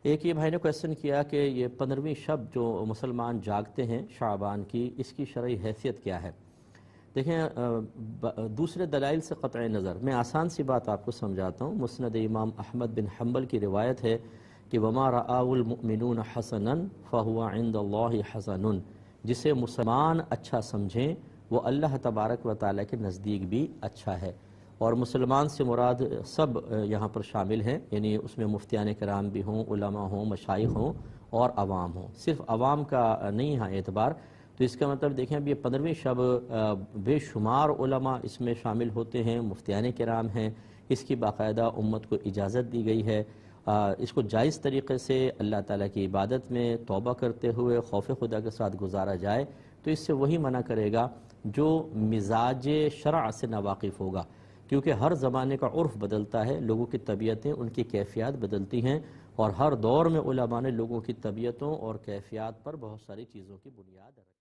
ایک یہ بھائی نے کویسچن کیا کہ یہ 15ویں شب جو مسلمان جاگتے ہیں شعبان کی، اس کی شرعی حیثیت کیا ہے؟ دیکھیں، دوسرے دلائل سے قطع نظر میں آسان سی بات آپ کو سمجھاتا ہوں۔ مسند امام احمد بن حنبل کی روایت ہے کہ وما رآہ المؤمنون حسنا فہو عند اللہ حسن، جسے مسلمان اچھا سمجھیں وہ اللہ تبارک و تعالیٰ کے نزدیک بھی اچھا ہے۔ اور مسلمان سے مراد سب یہاں پر شامل ہیں، یعنی اس میں مفتیان کرام بھی ہوں، علماء ہوں، مشائخ ہوں اور عوام ہوں، صرف عوام کا نہیں ہے اعتبار۔ تو اس کا مطلب دیکھیں اب یہ 15ویں شب بے شمار علماء اس میں شامل ہوتے ہیں، مفتیان کرام ہیں، اس کی باقاعدہ امت کو اجازت دی گئی ہے۔ اس کو جائز طریقے سے اللہ تعالیٰ کی عبادت میں توبہ کرتے ہوئے خوف خدا کے ساتھ گزارا جائے تو اس سے وہی منع کرے گا جو مزاج شرع سے ناواقف ہوگا، کیونکہ ہر زمانے کا عرف بدلتا ہے، لوگوں کی طبیعتیں، ان کی کیفیات بدلتی ہیں، اور ہر دور میں علماء نے لوگوں کی طبیعتوں اور کیفیات پر بہت ساری چیزوں کی بنیاد رکھی۔